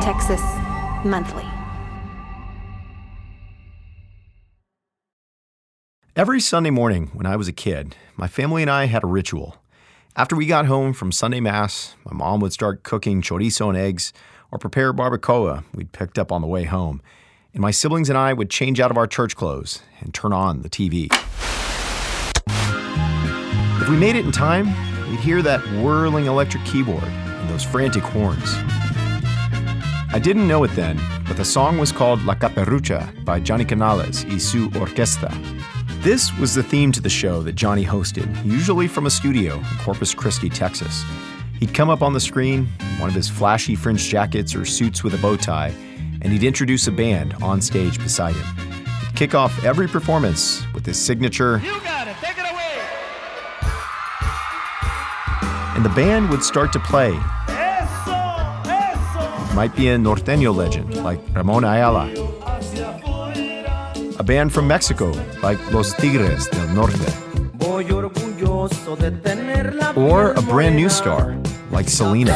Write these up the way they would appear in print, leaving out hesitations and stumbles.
Texas Monthly. Every Sunday morning when I was a kid, my family and I had a ritual. After we got home from Sunday Mass, my mom would start cooking chorizo and eggs or prepare barbacoa we'd picked up on the way home. And my siblings and I would change out of our church clothes and turn on the TV. If we made it in time, we'd hear that whirling electric keyboard and those frantic horns. I didn't know it then, but the song was called La Caperucha by Johnny Canales y su orquesta. This was the theme to the show that Johnny hosted, usually from a studio in Corpus Christi, Texas. He'd come up on the screen in one of his flashy fringe jackets or suits with a bow tie, and he'd introduce a band on stage beside him. He'd kick off every performance with his signature, "You got it, take it away!" And the band would start to play. It might be a norteño legend like Ramon Ayala, a band from Mexico like Los Tigres del Norte, or a brand new star like Selena.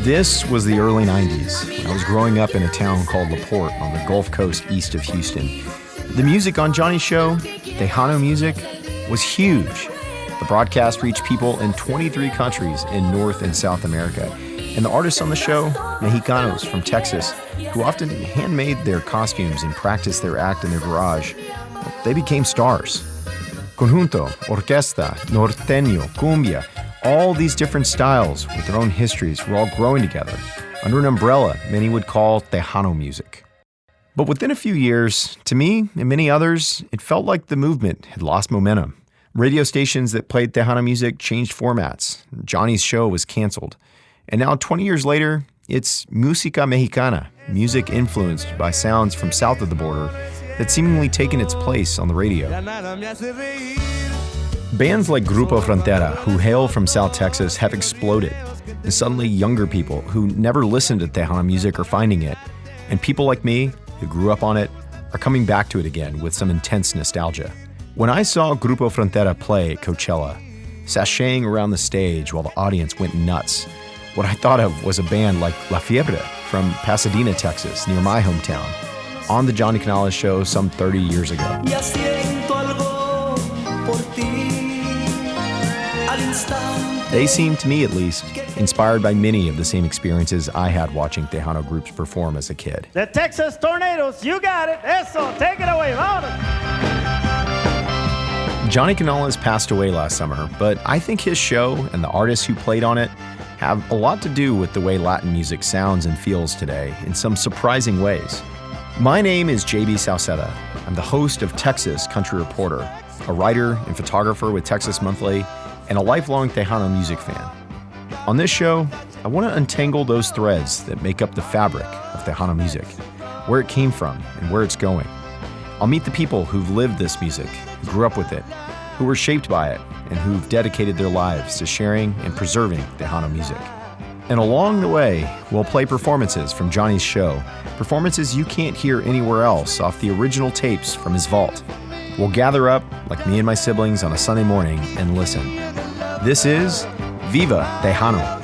This was the early 90s when I was growing up in a town called LaPorte on the Gulf Coast east of Houston. The music on Johnny's show, Tejano music, was huge. The broadcast reached people in 23 countries in North and South America. And the artists on the show, Mexicanos from Texas, who often handmade their costumes and practiced their act in their garage, they became stars. Conjunto, orquesta, norteño, cumbia, all these different styles with their own histories were all growing together under an umbrella many would call Tejano music. But within a few years, to me and many others, it felt like the movement had lost momentum. Radio stations that played Tejano music changed formats. Johnny's show was canceled. And now 20 years later, it's música mexicana, music influenced by sounds from south of the border that's seemingly taken its place on the radio. Bands like Grupo Frontera, who hail from South Texas, have exploded. And suddenly younger people who never listened to Tejano music are finding it. And people like me, who grew up on it, are coming back to it again with some intense nostalgia. When I saw Grupo Frontera play at Coachella, sashaying around the stage while the audience went nuts, what I thought of was a band like La Fiebre from Pasadena, Texas, near my hometown, on the Johnny Canales show some 30 years ago. They seem, to me at least, inspired by many of the same experiences I had watching Tejano groups perform as a kid. The Texas Tornadoes, you got it. Eso, take it away. Johnny Canales passed away last summer, but I think his show and the artists who played on it have a lot to do with the way Latin music sounds and feels today in some surprising ways. My name is JB Sauceda. I'm the host of Texas Country Reporter, a writer and photographer with Texas Monthly, and a lifelong Tejano music fan. On this show, I want to untangle those threads that make up the fabric of Tejano music, where it came from and where it's going. I'll meet the people who've lived this music, who grew up with it, who were shaped by it, and who've dedicated their lives to sharing and preserving Tejano music. And along the way, we'll play performances from Johnny's show, performances you can't hear anywhere else off the original tapes from his vault. We'll gather up, like me and my siblings, on a Sunday morning and listen. This is Viva Tejano.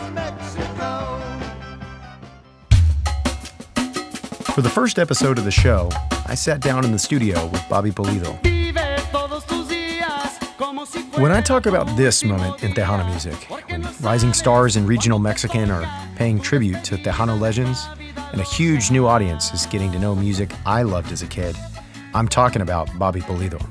For the first episode of the show, I sat down in the studio with Bobby Pulido. When I talk about this moment in Tejano music, when rising stars in regional Mexican are paying tribute to Tejano legends, and a huge new audience is getting to know music I loved as a kid, I'm talking about Bobby Pulido.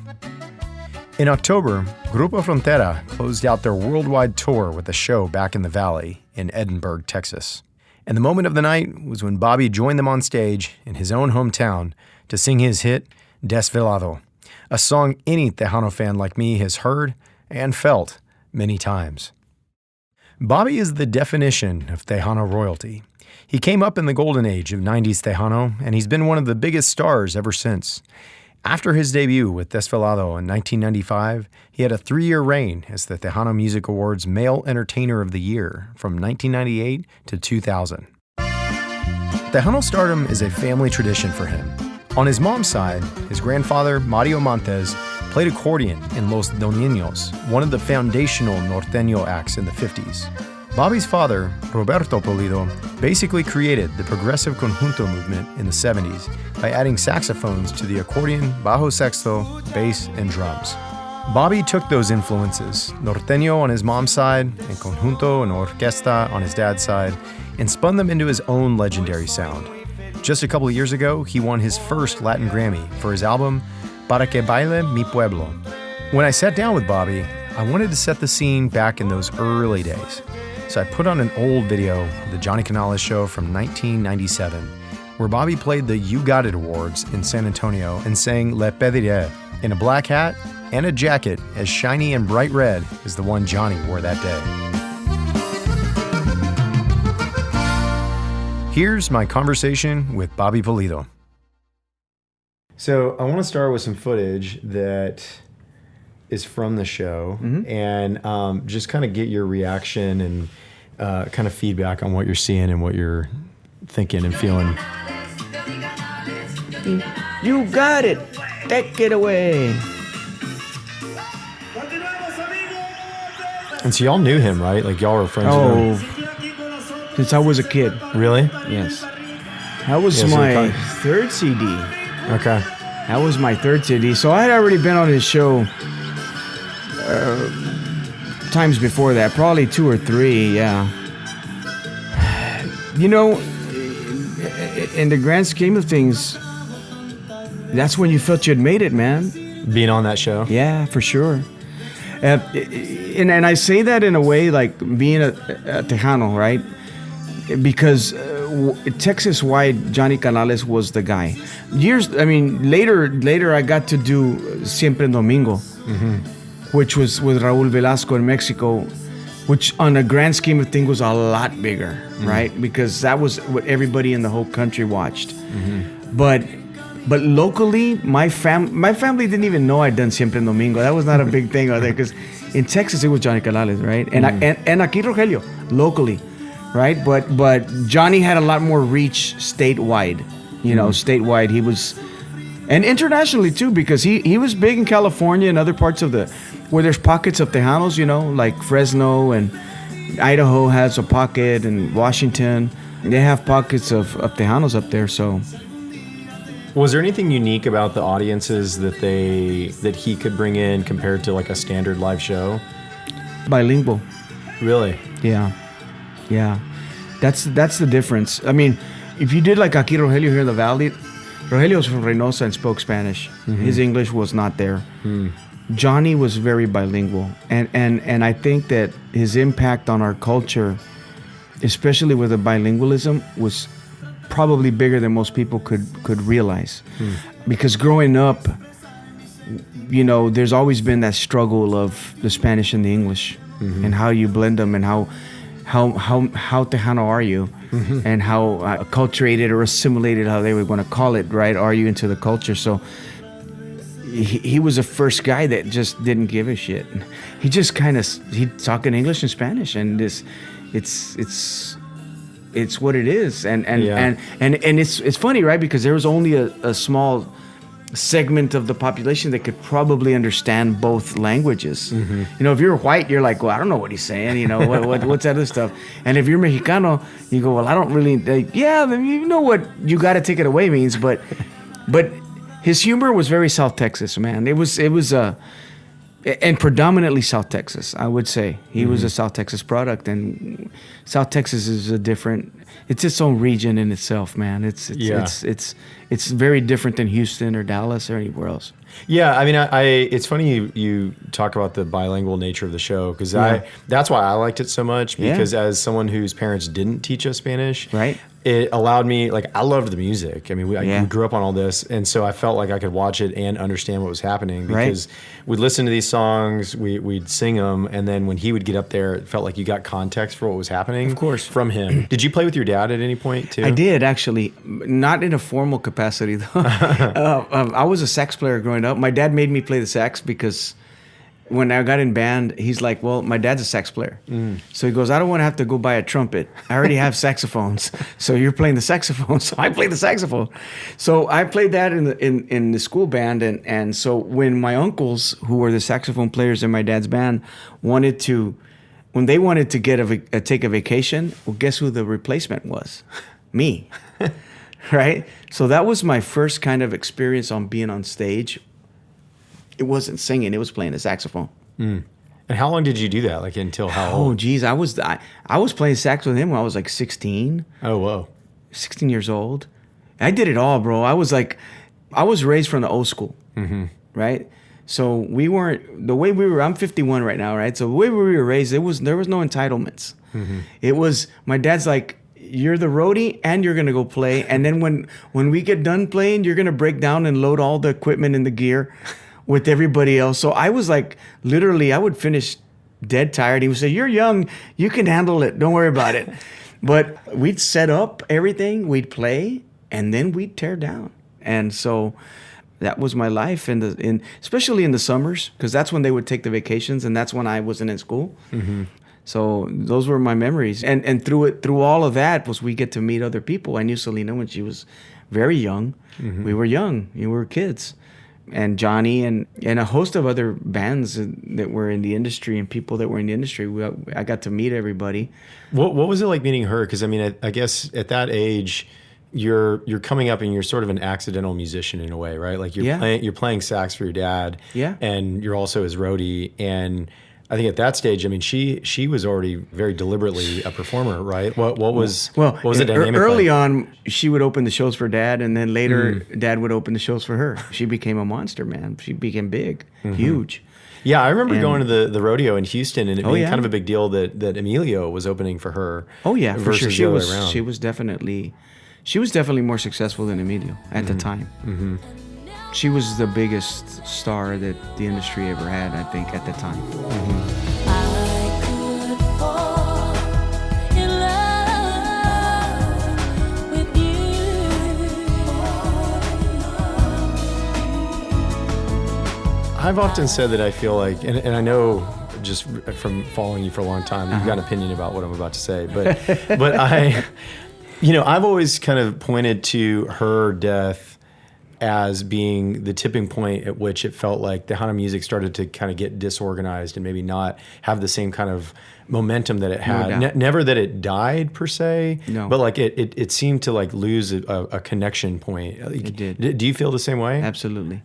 In October, Grupo Frontera closed out their worldwide tour with a show back in the Valley in Edinburgh, Texas. And the moment of the night was when Bobby joined them on stage in his own hometown to sing his hit, Desvelado, a song any Tejano fan like me has heard and felt many times. Bobby is the definition of Tejano royalty. He came up in the golden age of 90s Tejano, and he's been one of the biggest stars ever since. After his debut with Desvelado in 1995, he had a 3-year reign as the Tejano Music Awards Male Entertainer of the Year from 1998 to 2000. Tejano stardom is a family tradition for him. On his mom's side, his grandfather, Mario Montes, played accordion in Los Doñeños, one of the foundational norteño acts in the 50s. Bobby's father, Roberto Pulido, basically created the progressive conjunto movement in the 70s by adding saxophones to the accordion, bajo sexto, bass, and drums. Bobby took those influences, norteño on his mom's side and conjunto and orquesta on his dad's side, and spun them into his own legendary sound. Just a couple of years ago, he won his first Latin Grammy for his album Para que baile mi pueblo. When I sat down with Bobby, I wanted to set the scene back in those early days. So I put on an old video of the Johnny Canales show from 1997, where Bobby played the You Got It Awards in San Antonio and sang Le Pediré in a black hat and a jacket as shiny and bright red as the one Johnny wore that day. Here's my conversation with Bobby Pulido. So I want to start with some footage that is from the show, and just kind of get your reaction and kind of feedback on what you're seeing and what you're thinking and feeling. You got it. Take it away. And so y'all knew him, right? Like y'all were friends with him? Since I was a kid. Really? Yes. That was my third CD. Okay. That was my third CD. So I had already been on his show times before that, probably 2 or 3, yeah. You know, in the grand scheme of things, that's when you felt you had made it, man. Being on that show? Yeah, for sure. And I say that in a way like being a Tejano, right? Because Texas-wide, Johnny Canales was the guy. Later I got to do Siempre en Domingo, which was with Raúl Velasco in Mexico, which on a grand scheme of things was a lot bigger, right? Because that was what everybody in the whole country watched. But locally, my family didn't even know I'd done Siempre en Domingo. That was not a big thing out there because in Texas it was Johnny Canales, right? And aquí Rogelio, locally, right? But Johnny had a lot more reach statewide, statewide. He was, and internationally too, because he was big in California and other parts of where there's pockets of Tejanos, like Fresno and Idaho has a pocket, and Washington, they have pockets of Tejanos up there, so. Was there anything unique about the audiences that he could bring in compared to like a standard live show? Bilingual. Really? Yeah. That's the difference. I mean, if you did like Aquí Rogelio here in the Valley, Rogelio's from Reynosa and spoke Spanish. His English was not there. Johnny was very bilingual, and I think that his impact on our culture, especially with the bilingualism, was probably bigger than most people could realize. Because growing up, there's always been that struggle of the Spanish and the English, and how you blend them, and how Tejano are you, and how acculturated or assimilated, how they were going to call it, right, are you into the culture. So he was the first guy that just didn't give a shit. He just he'd talk in English and Spanish, and it's what it is, and it's funny, right? Because there was only a small segment of the population that could probably understand both languages. If you're white, you're like, well, I don't know what he's saying. What's that other stuff? And if you're Mexicano, you go, well, I don't really. You know what you got to take it away means, but his humor was very South Texas, man. It was and predominantly South Texas, I would say. He was a South Texas product, and South Texas is it's its own region in itself, man. It's very different than Houston or Dallas or anywhere else. Yeah, I mean, it's funny you talk about the bilingual nature of the show, because that's why I liked it so much, because as someone whose parents didn't teach us Spanish, right, it allowed me, I loved the music. I mean, we grew up on all this, and so I felt like I could watch it and understand what was happening, because we'd listen to these songs, we'd sing them, and then when he would get up there, it felt like you got context for what was happening. Of course. From him. Did you play with your dad at any point, too? I did, actually. Not in a formal capacity, though. I was a sax player growing up. My dad made me play the sax because when I got in band, he's like, well, my dad's a sax player. So he goes, I don't want to have to go buy a trumpet. I already have saxophones. So you're playing the saxophone. So I play the saxophone. So I played that in the school band. And so when my uncles, who were the saxophone players in my dad's band, wanted to when they wanted to take a vacation, well, guess who the replacement was? Me. Right? So that was my first kind of experience on being on stage. It wasn't singing, it was playing the saxophone. And how long did you do that? Like until how Oh, old? geez. I was playing sax with him when I was like 16. Oh, whoa. 16 years old. I did it all, bro. I was raised from the old school, right? So we weren't, the way we were, I'm 51 right now, right? So the way we were raised, there was no entitlements. It was, my dad's like, you're the roadie and you're going to go play. And then when we get done playing, you're going to break down and load all the equipment and the gear with everybody else. So I was like, literally, I would finish dead tired. He would say, you're young, you can handle it. Don't worry about it. But we'd set up everything, we'd play, and then we'd tear down. And so that was my life, especially in the summers, because that's when they would take the vacations, and that's when I wasn't in school. So those were my memories. And through all of that was we get to meet other people. I knew Selena when she was very young. We were young. We were kids. And Johnny and a host of other bands that were in the industry and people that were in the industry. I got to meet everybody. What was it like meeting her? Because I mean, I guess at that age, you're coming up and you're sort of an accidental musician in a way, right? Like you're playing sax for your dad, and you're also his roadie. And I think at that stage, I mean, she was already very deliberately a performer, right? What was the dynamic early like? on? She would open the shows for Dad, and then later Dad would open the shows for her. She became a monster, man. She became big, huge. Yeah, I remember going to the rodeo in Houston, and it being yeah. kind of a big deal that Emilio was opening for her. Oh yeah, for sure. versus the other way around. She was definitely more successful than Emilio at the time. She was the biggest star that the industry ever had, I think, at the time. I've often said that I feel like, and I know just from following you for a long time, you've got an opinion about what I'm about to say, but I've always kind of pointed to her death as being the tipping point at which it felt like Tejano music started to kind of get disorganized and maybe not have the same kind of momentum that it had. doubt. Never that it died per se, No. but like it seemed to like lose a connection point. It did. Do you feel the same way? Absolutely.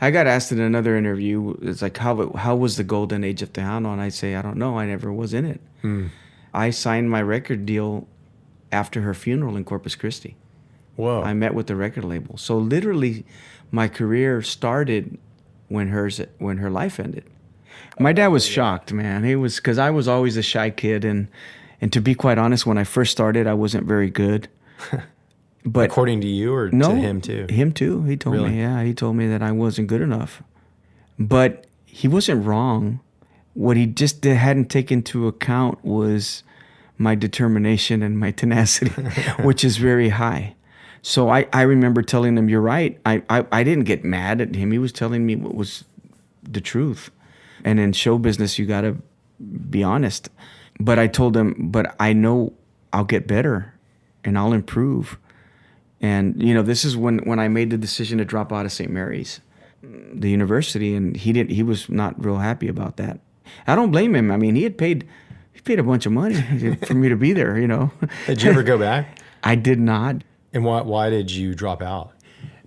I got asked in another interview, it's like, how was the golden age of Tejano? And I say, I don't know. I never was in it. I signed my record deal after her funeral in Corpus Christi. Whoa. I met with the record label. So literally, my career started when her life ended. My dad was shocked, man. He was, because I was always a shy kid, and to be quite honest, when I first started, I wasn't very good. But According to you or no, to him too? Him too. He told Really? me, he told me that I wasn't good enough. But he wasn't wrong. What he just hadn't taken into account was my determination and my tenacity, which is very high. So I remember telling him, you're right. I didn't get mad at him. He was telling me what was the truth. And in show business, you got to be honest. But I told him, but I know I'll get better and I'll improve. And, this is when I made the decision to drop out of St. Mary's, the university, and he was not real happy about that. I don't blame him. I mean, he paid a bunch of money for me to be there, Did you ever go back? I did not. And why did you drop out?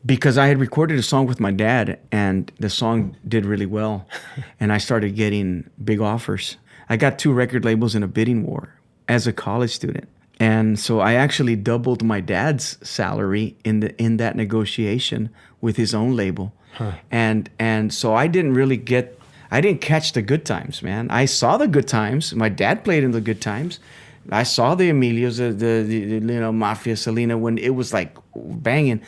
Because I had recorded a song with my dad, and the song did really well, and I started getting big offers. I got 2 record labels in a bidding war as a college student. And so I actually doubled my dad's salary in that negotiation with his own label. And so I didn't catch the good times, man. I saw the good times. My dad played in the good times. I saw the Emilios, the Mafia, Selena, when it was like banging.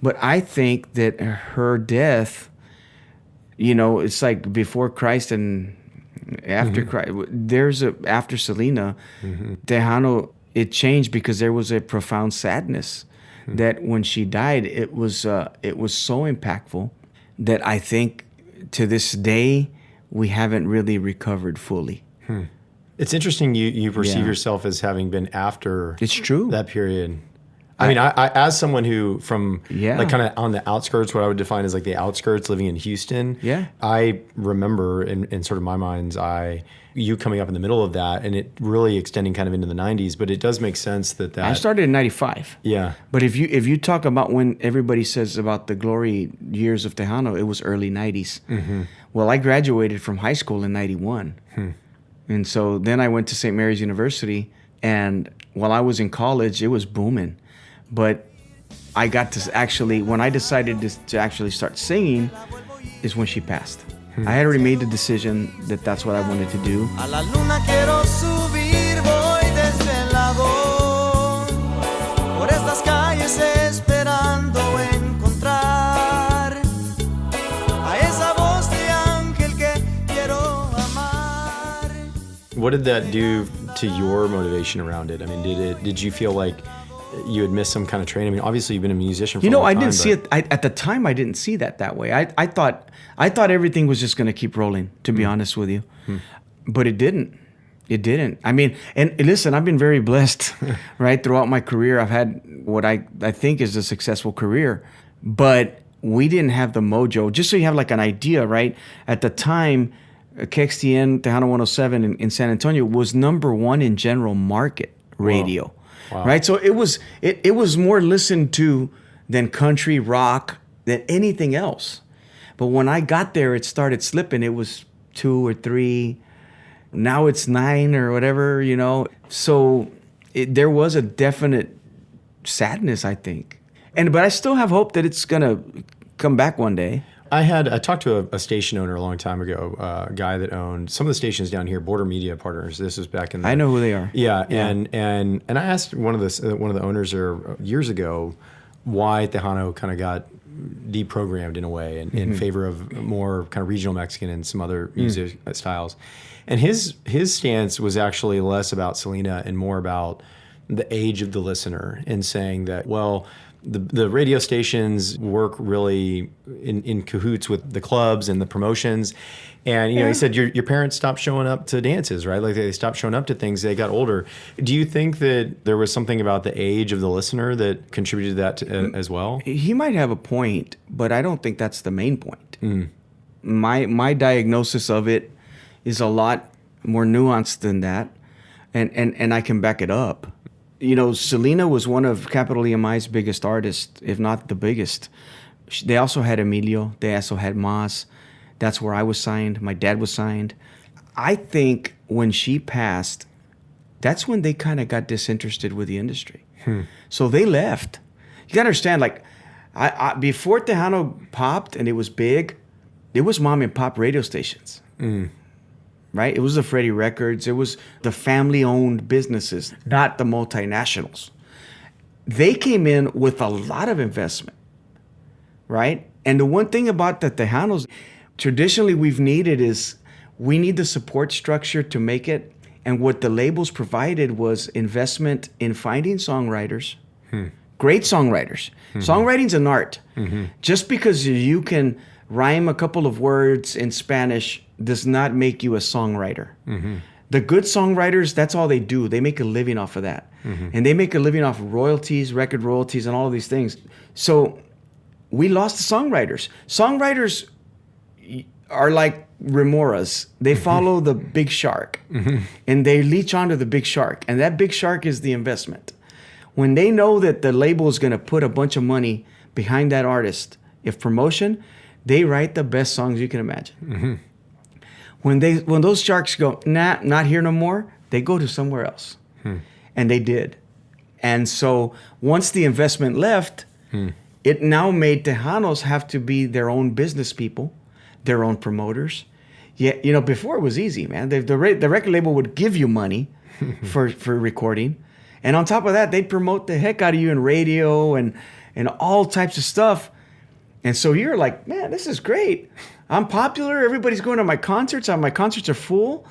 But I think that her death, it's like before Christ and after Christ. After Selena, Tejano, it changed because there was a profound sadness that when she died, it was so impactful that I think to this day we haven't really recovered fully. It's interesting you perceive yourself as having been after It's true. that period. I mean, I as someone who from Yeah. like kind of on the outskirts, what I would define as like the outskirts, living in Houston. Yeah. I remember in sort of my mind's eye, you coming up in the middle of that, and it really extending kind of into the '90s. But it does make sense that I started in '95. Yeah. But if you talk about when everybody says about the glory years of Tejano, it was early '90s. Mm-hmm. Well, I graduated from high school in '91, and so then I went to St. Mary's University, and while I was in college, it was booming. But I got to actually, when I decided to actually start singing, is when she passed. I had already made the decision that that's what I wanted to do. A la luna quiero subir, voy desvelado por estas calles esperando encontrar a esa voz de ángel que quiero amar. What did that do to your motivation around it? I mean, did you feel like you had missed some kind of training? I mean, obviously you've been a musician for a long I time, didn't see but- it at the time. I didn't see that way. I thought everything was just going to keep rolling, to be honest with you, but it didn't. It didn't. I mean, and listen, I've been very blessed, right? Throughout my career, I've had what I think is a successful career, but we didn't have the mojo. Just so you have like an idea, right? At the time, KXTN Tejano 107 in San Antonio was #1 in general market radio. Wow. Right? So it was more listened to than country, rock, than anything else. But when I got there, it started slipping. It was 2 or 3. Now it's 9 or whatever, So there was a definite sadness, I think. But I still have hope that it's going to come back one day. I talked to a station owner a long time ago, a guy that owned some of the stations down here, Border Media Partners. This was back in the... I know who they are. Yeah. And I asked one of the owners there years ago why Tejano kind of got deprogrammed in a way in favor of more kind of regional Mexican and some other music styles. And his stance was actually less about Selena and more about the age of the listener, and saying that, well, the radio stations work really in cahoots with the clubs and the promotions. And, he said your parents stopped showing up to dances, right? Like they stopped showing up to things. They got older. Do you think that there was something about the age of the listener that contributed to that as well? He might have a point, but I don't think that's the main point. My diagnosis of it is a lot more nuanced than that. And I can back it up. Selena was one of Capital EMI's biggest artists, if not the biggest. They also had Emilio. They also had Mas. That's where I was signed. My dad was signed. I think when she passed, that's when they kind of got disinterested with the industry. So they left. You got to understand, like, I before Tejano popped and it was big, it was mom and pop radio stations. Right? It was the Freddie Records. It was the family-owned businesses, not the multinationals. They came in with a lot of investment, right? And the one thing about the Tejanos, traditionally we've needed is we need the support structure to make it. And what the labels provided was investment in finding songwriters, great songwriters. Songwriting's an art. Just because you can rhyme a couple of words in Spanish does not make you a songwriter. The good songwriters, that's all they do. They make a living off of that. And they make a living off of royalties, record royalties, and all of these things. So we lost the songwriters. Songwriters are like remoras. They follow the big shark. And they leech onto the big shark. And that big shark is the investment. When they know that the label is going to put a bunch of money behind that artist, if promotion, they write the best songs you can imagine. When those sharks go, nah, not here no more, they go to somewhere else. And they did. And so once the investment left, it now made Tejanos have to be their own business people, their own promoters. Yeah, before it was easy, man. The record label would give you money for recording. And on top of that, they'd promote the heck out of you in radio and all types of stuff. And so you're like, man, this is great. I'm popular. Everybody's going to my concerts. My concerts are full.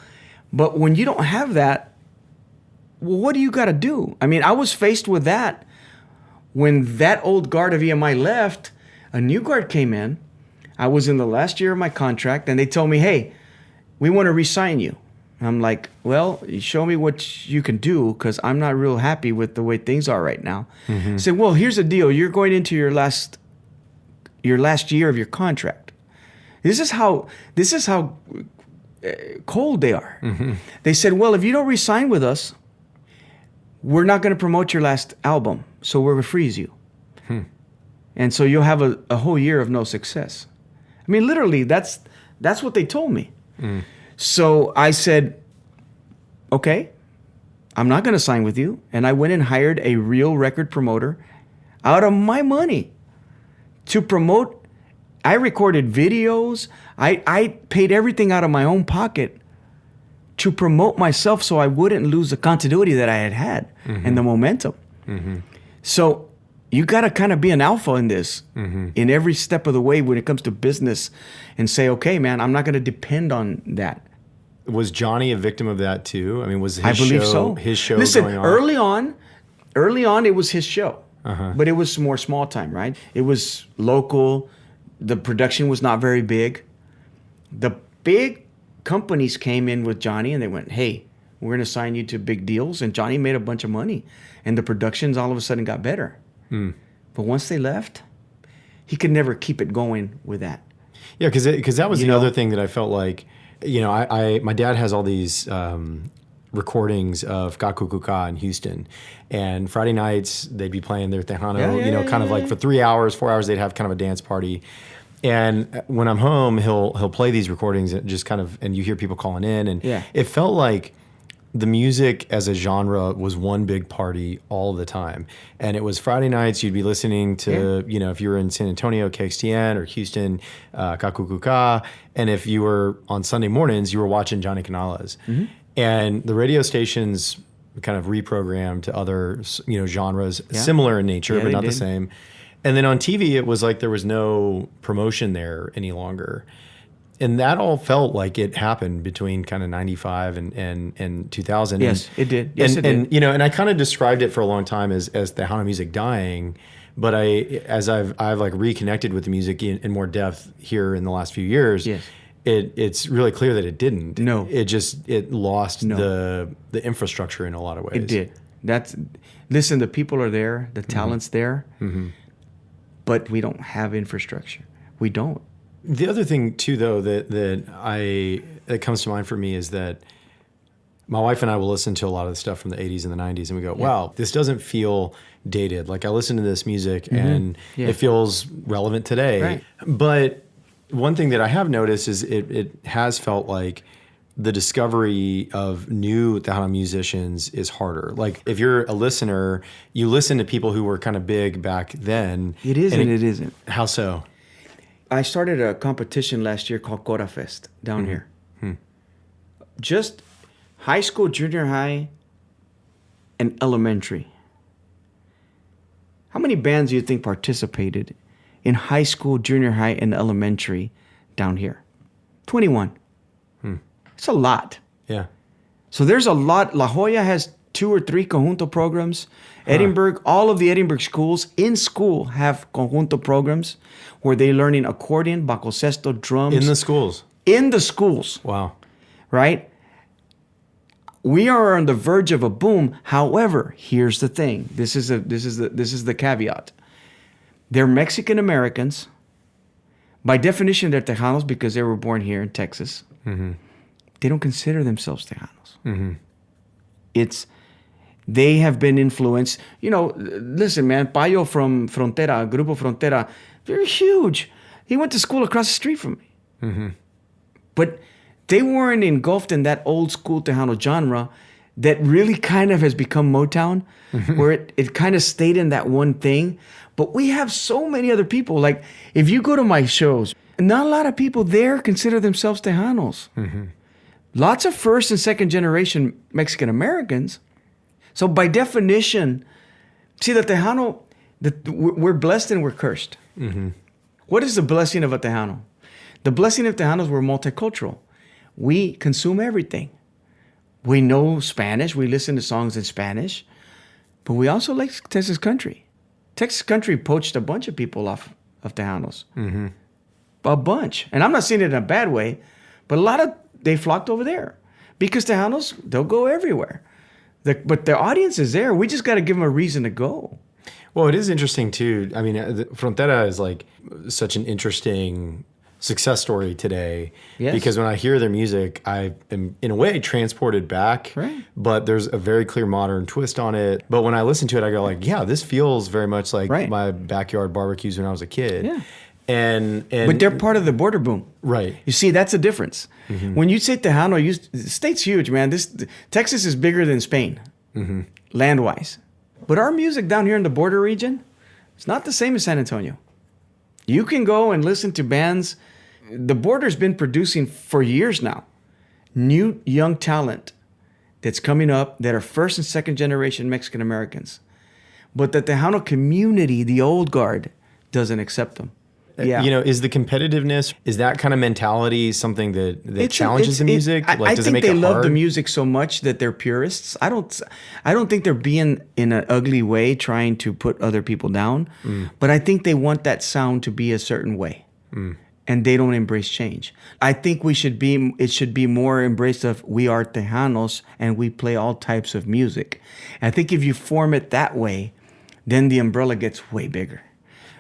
But when you don't have that, well, what do you got to do? I mean, I was faced with that. When that old guard of EMI left, a new guard came in. I was in the last year of my contract, and they told me, hey, we want to re-sign you. And I'm like, well, show me what you can do, because I'm not real happy with the way things are right now. I said, well, here's the deal. You're going into your last year of your contract. This is how cold they are. They said, well, if you don't re-sign with us, we're not going to promote your last album, so we're going to freeze you. And so you'll have a whole year of no success. I mean, literally, that's what they told me. So I said, okay, I'm not going to sign with you. And I went and hired a real record promoter out of my money to promote. I recorded videos. I paid everything out of my own pocket to promote myself so I wouldn't lose the continuity that I had and the momentum. So you got to kind of be an alpha in this in every step of the way when it comes to business, and say, okay, man, I'm not going to depend on that. Was Johnny a victim of that too? I mean, was I believe so. His show Listen, going on? early on, it was his show, but it was more small time, right? It was local. The production was not very big. The big companies came in with Johnny and they went, hey, we're going to sign you to big deals. And Johnny made a bunch of money, and the productions all of a sudden got better. But once they left, he could never keep it going with that. Yeah, because that was the other thing that I felt like, my dad has all these recordings of Kakukuka in Houston, and Friday nights they'd be playing their Tejano, like for 3 hours, 4 hours, they'd have kind of a dance party. And when I'm home, he'll play these recordings and just kind of, and you hear people calling in, and it felt like the music as a genre was one big party all the time. And it was Friday nights, you'd be listening to, if you were in San Antonio, KXTN, or Houston, Kakukuka. And if you were on Sunday mornings, you were watching Johnny Canales. And the radio stations kind of reprogrammed to other, genres similar in nature, but not the same. And then on TV, it was like there was no promotion there any longer. And that all felt like it happened between kind of 95 and 2000. Yes, it did. Yes, it did. And I kind of described it for a long time as Tejano music dying. But as I've like reconnected with the music in more depth here in the last few years, it's really clear that it didn't. No. It lost the infrastructure in a lot of ways. It did. Listen, the people are there, the talent's there, but we don't have infrastructure. We don't. The other thing too, though, that comes to mind for me is that my wife and I will listen to a lot of the stuff from the 80s and the 90s, and we go, wow, this doesn't feel dated. Like, I listen to this music and it feels relevant today. Right. But one thing that I have noticed is it has felt like the discovery of new Tejano musicians is harder. Like, if you're a listener, you listen to people who were kind of big back then. It is and it isn't. How so? I started a competition last year called Cora Fest down here. Just high school, junior high, and elementary. How many bands do you think participated in high school, junior high, and elementary down here? 21. It's a lot. Yeah. So there's a lot. La Jolla has 2 or 3 conjunto programs. Edinburgh, all of the Edinburgh schools in school have conjunto programs where they're learning accordion, bajo sexto, drums. In the schools? In the schools. Wow. Right? We are on the verge of a boom. However, here's the thing. This is the caveat. They're Mexican Americans. By definition, they're Tejanos because they were born here in Texas. They don't consider themselves Tejanos. They have been influenced. Listen, man, Payo from Frontera, Grupo Frontera, they're huge. He went to school across the street from me. But they weren't engulfed in that old school Tejano genre that really kind of has become Motown, where it kind of stayed in that one thing. But we have so many other people. Like, if you go to my shows, not a lot of people there consider themselves Tejanos. Lots of first and second generation Mexican Americans. So by definition, see, the Tejano, we're blessed and we're cursed. What is the blessing of a Tejano? The blessing of Tejanos, we're multicultural. We consume everything. We know Spanish. We listen to songs in Spanish. But we also like Texas country. Texas country poached a bunch of people off of Tejanos. A bunch. And I'm not saying it in a bad way, but they flocked over there Because Tejanos, they'll go everywhere. But the audience is there. We just got to give them a reason to go. Well, it is interesting too. I mean, Frontera is like such an interesting success story today. Yes. Because when I hear their music, I am in a way transported back. Right. But there's a very clear modern twist on it. But when I listen to it, I go like, yeah, this feels very much like my backyard barbecues when I was a kid. Yeah. But they're part of the border boom. Right. You see, that's the difference. When you say Tejano, the state's huge, man. Texas is bigger than Spain, land-wise. But our music down here in the border region, it's not the same as San Antonio. You can go and listen to bands. The border's been producing for years now. New young talent that's coming up that are first and second generation Mexican Americans. But the Tejano community, the old guard, doesn't accept them. Yeah. You know, is the competitiveness, is that kind of mentality something that challenges the music? I does think it make they it love hard? the music so much that they're purists. I don't think they're being in an ugly way trying to put other people down, but I think they want that sound to be a certain way, and they don't embrace change. I think it should be more embraced of we are Tejanos and we play all types of music. I think if you form it that way, then the umbrella gets way bigger.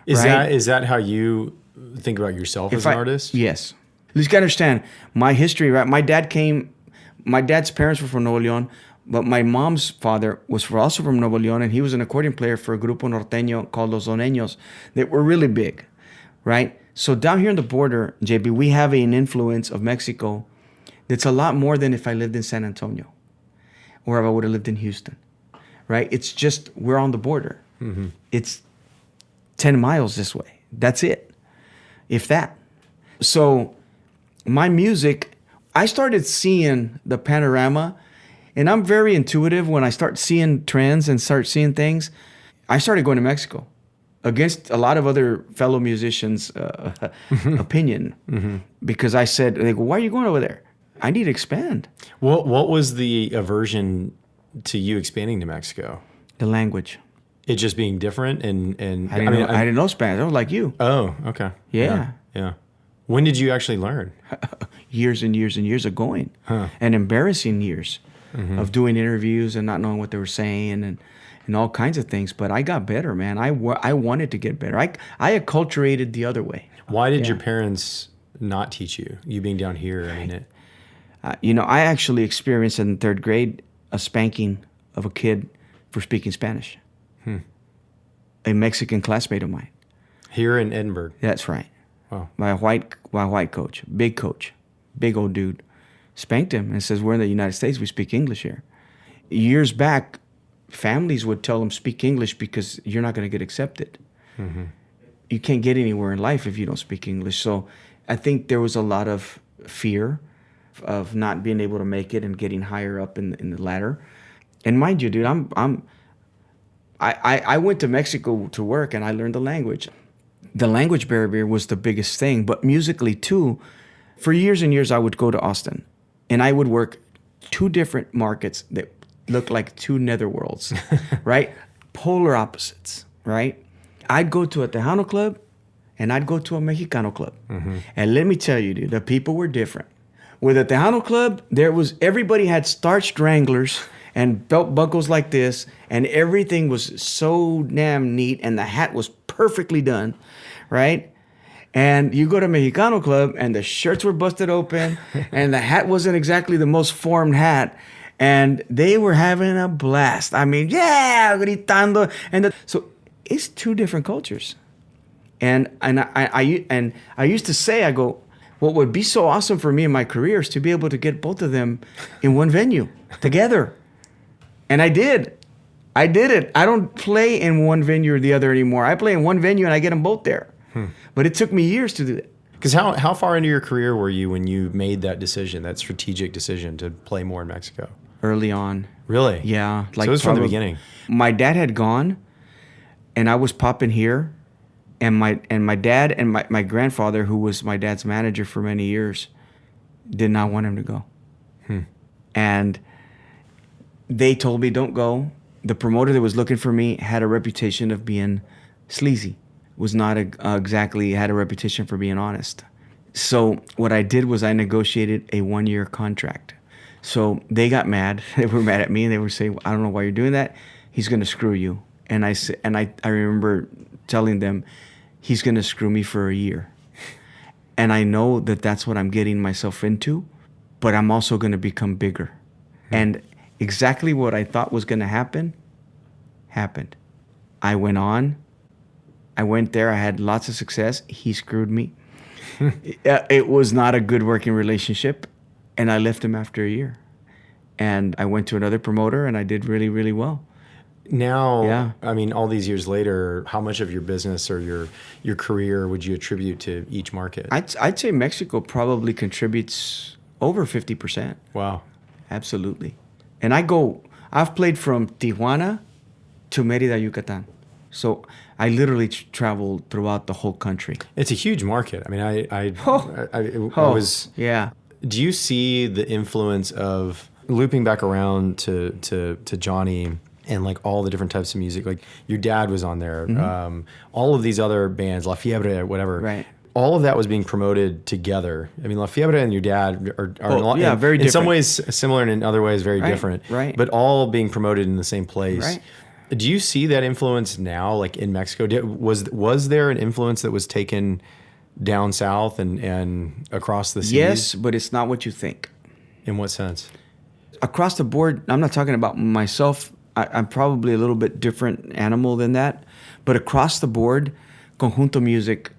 Is that how you think about yourself as an artist? Yes. You just got to understand my history, right? My dad's parents were from Nuevo León, but my mom's father was also from Nuevo León, and he was an accordion player for a grupo norteño called Los Doneños that were really big, right? So down here on the border, JB, we have an influence of Mexico that's a lot more than if I lived in San Antonio or if I would have lived in Houston, right? It's just we're on the border. It's 10 miles this way. That's it, if that. So my music, I started seeing the panorama, and I'm very intuitive. When I start seeing trends and start seeing things, I started going to Mexico against a lot of other fellow musicians' opinion, because I said, they go, why are you going over there? I need to expand. What was the aversion to you expanding to Mexico? The language. It just being different and I didn't know Spanish. I was like you. Oh, okay. Yeah. When did you actually learn? Years and years and years of going, and embarrassing years of doing interviews and not knowing what they were saying and all kinds of things. But I got better, man. I wanted to get better. I acculturated the other way. Why did your parents not teach you? You being down here, I mean it. I actually experienced in third grade a spanking of a kid for speaking Spanish. A Mexican classmate of mine. Here in Edinburgh? That's right. Wow. My white coach, big old dude, spanked him and says, we're in the United States, we speak English here. Years back, families would tell them speak English because you're not going to get accepted. You can't get anywhere in life if you don't speak English. So I think there was a lot of fear of not being able to make it and getting higher up in the ladder. And mind you, dude, I went to Mexico to work and I learned the language. The language barrier was the biggest thing, but musically too. For years and years, I would go to Austin and I would work 2 different markets that looked like 2 netherworlds, right? Polar opposites, right? I'd go to a Tejano club and I'd go to a Mexicano club. And let me tell you, dude, the people were different. With a Tejano club, everybody had starched Wranglers and belt buckles like this, and everything was so damn neat, and the hat was perfectly done, right? And you go to Mexicano club, and the shirts were busted open, and the hat wasn't exactly the most formed hat, and they were having a blast. I mean, yeah, gritando, so it's 2 different cultures. And I used to say, I go, what would be so awesome for me in my career is to be able to get both of them in one venue together. And I did it. I don't play in one venue or the other anymore. I play in one venue and I get them both there. But it took me years to do that. Because how far into your career were you when you made that decision, that strategic decision to play more in Mexico? Early on. Really? Yeah. So it was from the beginning. My dad had gone and I was popping here. And my dad and my grandfather, who was my dad's manager for many years, did not want him to go. And they told me, don't go. The promoter that was looking for me had a reputation of being sleazy. Was not exactly had a reputation for being honest. So what I did was I negotiated a 1-year contract So they got mad. They were mad at me, and they were saying, "I don't know why you're doing that. He's gonna screw you." And I remember telling them, "He's gonna screw me for a year." And I know that that's what I'm getting myself into, but I'm also going to become bigger. And exactly what I thought was going to happen, happened. I went on. I went there. I had lots of success. He screwed me. It was not a good working relationship. And I left him after a year. And I went to another promoter, and I did really, really well. Now, Yeah. I mean, all these years later, how much of your business or your career would you attribute to each market? I'd say Mexico probably contributes over 50%. Wow. Absolutely. And I've played from Tijuana to Mérida, Yucatan. So I literally traveled throughout the whole country. It's a huge market. I mean, I was... Yeah. Do you see the influence of looping back around to Johnny and like all the different types of music? Like your dad was on there. All of these other bands, La Fiebre, whatever. Right. All of that was being promoted together. I mean, La Fiebre and your dad are very different. In some ways similar and in other ways very different. Right. But all being promoted in the same place. Right. Do you see that influence now, like in Mexico? Was there an influence that was taken down south and across the seas? Yes, but it's not what you think. In what sense? Across the board, I'm not talking about myself. I'm probably a little bit different animal than that. But across the board, conjunto music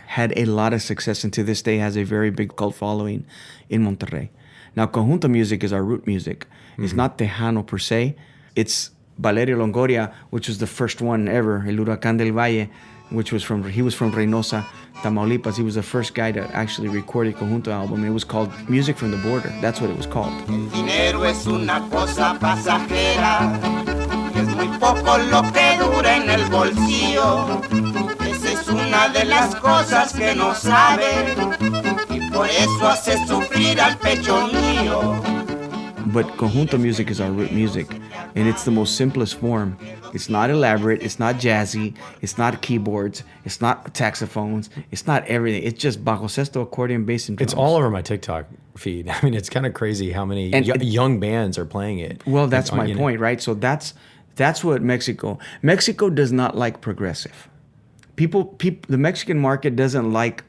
had a lot of success and to this day has a very big cult following in Monterrey. Now, conjunto music is our root music. It's not Tejano per se. It's Valerio Longoria, which was the first one ever, El Huracán del Valle, he was from Reynosa, Tamaulipas. He was the first guy to actually record a conjunto album. And it was called Music from the Border. That's what it was called. El dinero es una cosa pasajera, es muy poco lo que dura en el bolsillo. Esa es una de las cosas que no sabe y por eso hace sufrir al pecho mío. But conjunto music is our root music, and it's the most simplest form. It's not elaborate, it's not jazzy, it's not keyboards, it's not saxophones, it's not everything. It's just bajo sexto, accordion, bass, and drums. It's all over my TikTok feed. I mean, it's kind of crazy how many young bands are playing it. Well, that's my point, right? So that's what Mexico does not like progressive. People, the Mexican market doesn't like.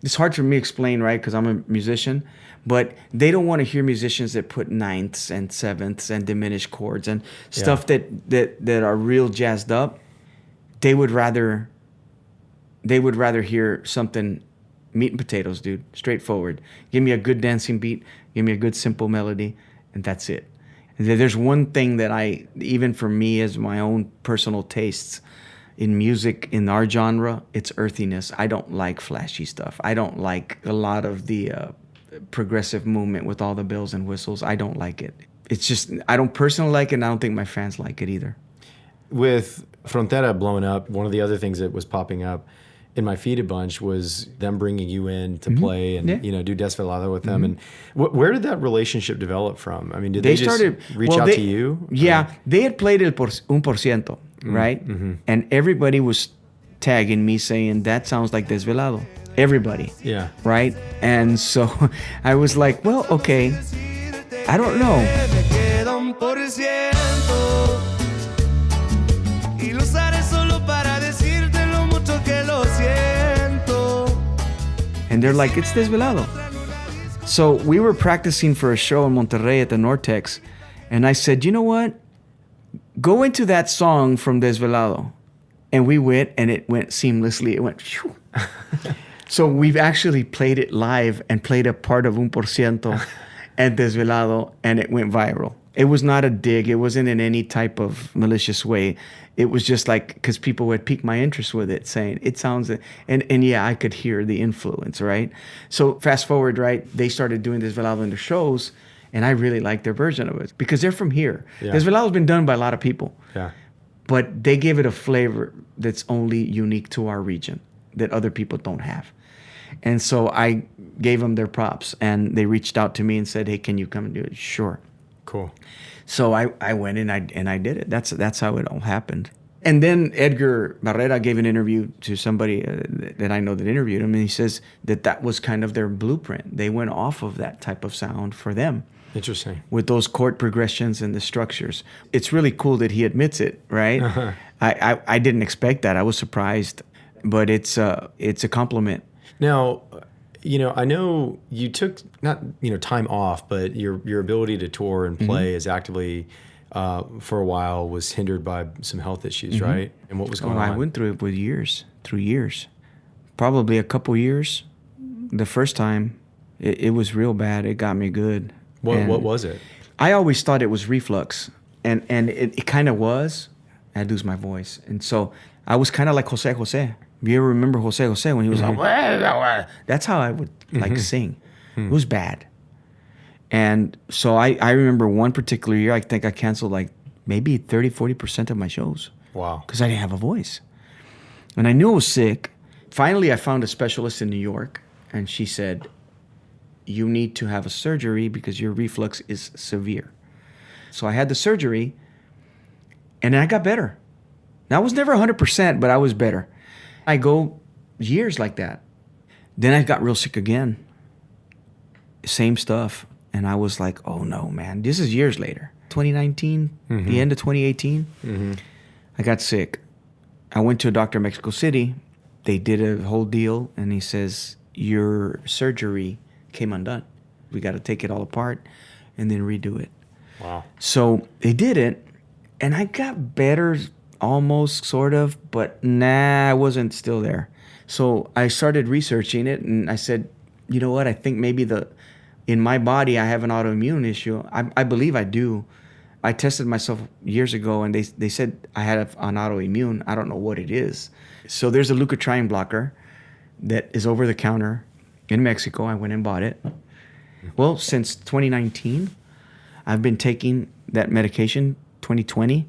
It's hard for me to explain, right? Because I'm a musician, but they don't want to hear musicians that put ninths and sevenths and diminished chords and stuff that are real jazzed up. They would rather hear something meat and potatoes, dude. Straightforward. Give me a good dancing beat. Give me a good simple melody, and that's it. There's one thing that even for me as my own personal tastes, in music, in our genre, it's earthiness. I don't like flashy stuff. I don't like a lot of the progressive movement with all the bells and whistles. I don't like it. It's just, I don't personally like it, and I don't think my fans like it either. With Frontera blowing up, one of the other things that was popping up in my feed a bunch was them bringing you in to play and do Desvelado with them. And where did that relationship develop from? I mean, did they just reach out to you? Yeah, they had played Un Por Ciento, right? And everybody was tagging me saying, that sounds like Desvelado. Everybody. Yeah. Right? And so I was like, well, okay, I don't know. And they're like, it's Desvelado. So we were practicing for a show in Monterrey at the Nortex. And I said, you know what? Go into that song from Desvelado. And we went, and it went seamlessly. It went, phew. So we've actually played it live and played a part of Un Por Ciento and Desvelado, and it went viral. It was not a dig. It wasn't in any type of malicious way. It was just like, because people would pique my interest with it, saying, it sounds, and yeah, I could hear the influence, right? So fast forward, right, they started doing Desvelado in their shows, and I really liked their version of it, because they're from here. Yeah. Desvelado's been done by a lot of people. Yeah. But they gave it a flavor that's only unique to our region, that other people don't have. And so I gave them their props, and they reached out to me and said, hey, can you come and do it? Sure. Cool. So I went and I did it. That's how it all happened. And then Edgar Barrera gave an interview to somebody that I know that interviewed him, and he says that was kind of their blueprint. They went off of that type of sound for them. Interesting. With those chord progressions and the structures. It's really cool that he admits it, right? Uh-huh. I didn't expect that. I was surprised, but it's a compliment. Now, I know you took not time off, but your ability to tour and play as actively for a while was hindered by some health issues, right? And what was going on? I went through it with years, 3 years, probably a couple years. The first time, it was real bad. It got me good. What was it? I always thought it was reflux, and it kind of was. I'd lose my voice, and so I was kind of like Jose. You ever remember Jose when he was like, wah? That's how I would like sing. It was bad. And so I remember one particular year, I think I canceled like maybe 30-40% of my shows. Wow. Because I didn't have a voice. And I knew I was sick. Finally, I found a specialist in New York, and she said, you need to have a surgery because your reflux is severe. So I had the surgery, and then I got better. Now, I was never 100%, but I was better. I go years like that. Then I got real sick again. Same stuff. And I was like, oh no, man. This is years later. 2019, the end of 2018, I got sick. I went to a doctor in Mexico City. They did a whole deal, and he says, your surgery came undone. We got to take it all apart and then redo it. Wow. So they did it, and I got better almost, sort of, but I wasn't still there. So I started researching it, and I said, you know what, I think maybe in my body I have an autoimmune issue. I believe I do. I tested myself years ago, and they said I had an autoimmune. I don't know what it is. So there's a leukotriene blocker that is over the counter in Mexico. I went and bought it. Well, since 2019, I've been taking that medication, 2020,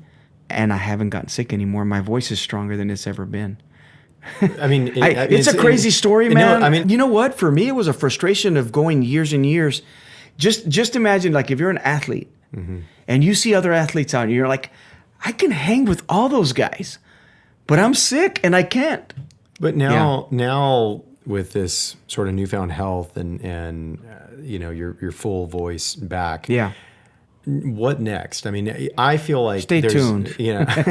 and I haven't gotten sick anymore. My voice is stronger than it's ever been. I mean, it's a crazy story, man. No, I mean, you know what? For me, it was a frustration of going years and years. Just imagine, like, if you're an athlete and you see other athletes out, and you're like, I can hang with all those guys, but I'm sick and I can't. But now with this sort of newfound health and your full voice back. Yeah. What next? I mean, I feel like stay tuned. I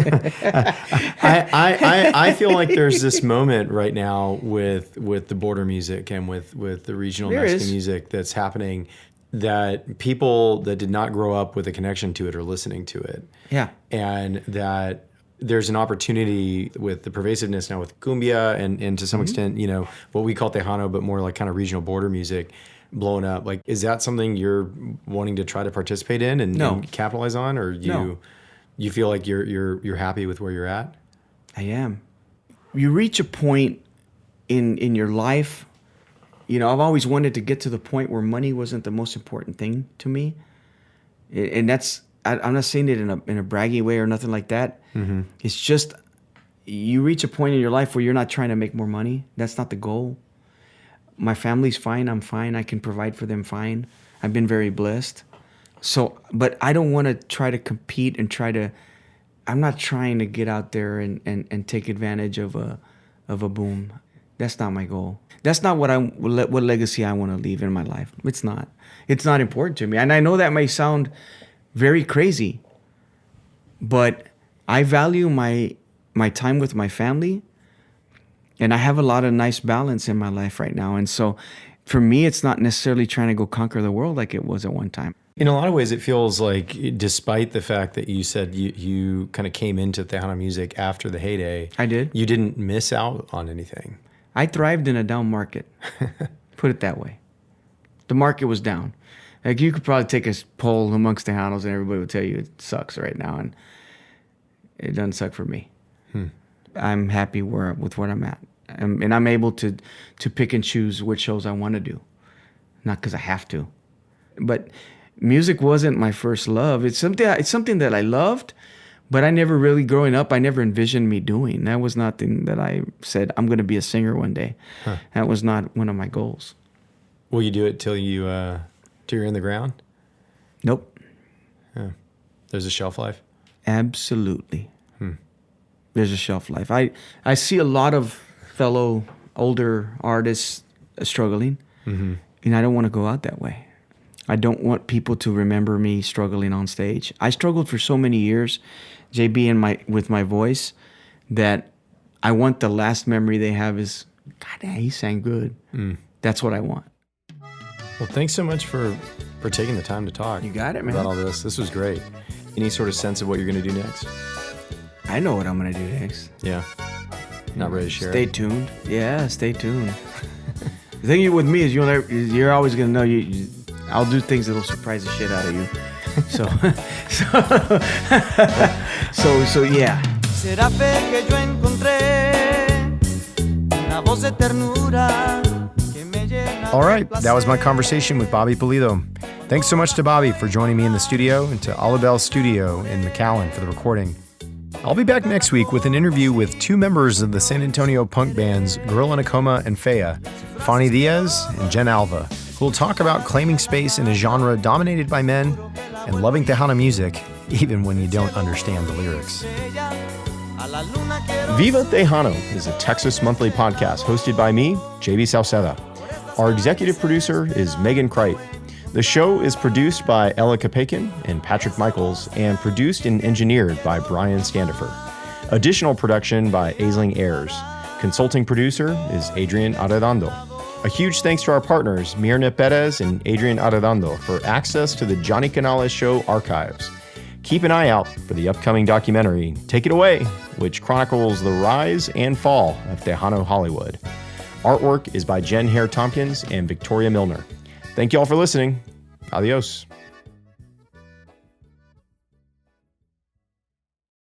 feel like there's this moment right now with the border music and with the regional Mexican music that's happening, that people that did not grow up with a connection to it are listening to it. Yeah. And that there's an opportunity with the pervasiveness now with cumbia and to some extent, what we call Tejano, but more like kind of regional border music blowing up. Like, is that something you're wanting to try to participate in and capitalize on, or you feel like you're happy with where you're at? I am. You reach a point in your life. I've always wanted to get to the point where money wasn't the most important thing to me, and that's. I'm not saying it in a braggy way or nothing like that. It's just you reach a point in your life where you're not trying to make more money. That's not the goal. My family's fine. I'm fine. I can provide for them fine. I've been very blessed. So, but I don't want to try to compete and I'm not trying to get out there and take advantage of a boom. That's not my goal. That's not what legacy I want to leave in my life. It's not. It's not important to me. And I know that may sound very crazy, but I value my time with my family, and I have a lot of nice balance in my life right now. And so for me, it's not necessarily trying to go conquer the world like it was at one time. In a lot of ways, it feels like, despite the fact that you said you kind of came into Tejano music after the heyday, I did. You didn't miss out on anything. I thrived in a down market. Put it that way. The market was down. Like, you could probably take a poll amongst Tejanos and everybody would tell you it sucks right now, and it doesn't suck for me. I'm happy with where I'm at, and I'm able to pick and choose which shows I want to do, not because I have to. But music wasn't my first love. It's something that I loved, but I never really, growing up, I never envisioned me doing. That was nothing that I said, I'm going to be a singer one day. That was not one of my goals. Will you do it till you're in the ground? Nope. Yeah. There's a shelf life? Absolutely. There's a shelf life. I see a lot of fellow older artists struggling, and I don't want to go out that way. I don't want people to remember me struggling on stage. I struggled for so many years, JB, with my voice, that I want the last memory they have is, God, he sang good. That's what I want. Well, thanks so much for taking the time to talk. You got it, man. About all this. This was great. Any sort of sense of what you're going to do next? I know what I'm going to do next. Yeah. Not ready to share Stay it? tuned. Yeah, stay tuned. The thing with me is you're always going to know I'll do things that'll surprise the shit out of you. So yeah. Será fe que yo encontré una voz de ternura que me llena. All right, that was my conversation with Bobby Pulido. Thanks so much to Bobby for joining me in the studio and to Olabelle Studio in McAllen for the recording. I'll be back next week with an interview with two members of the San Antonio punk bands Gorilla Nakoma and Fea, Fanny Diaz and Jen Alva, who will talk about claiming space in a genre dominated by men and loving Tejano music, even when you don't understand the lyrics. Viva Tejano is a Texas monthly podcast hosted by me, JB Sauceda. Our executive producer is Megan Kripe. The show is produced by Ella Kapakin and Patrick Michaels and produced and engineered by Brian Standifer. Additional production by Aisling Ayers. Consulting producer is Adrian Arredondo. A huge thanks to our partners, Mirna Perez and Adrian Arredondo, for access to the Johnny Canales Show archives. Keep an eye out for the upcoming documentary, Take It Away, which chronicles the rise and fall of Tejano Hollywood. Artwork is by Jen Hare Tompkins and Victoria Milner. Thank you all for listening. Adios.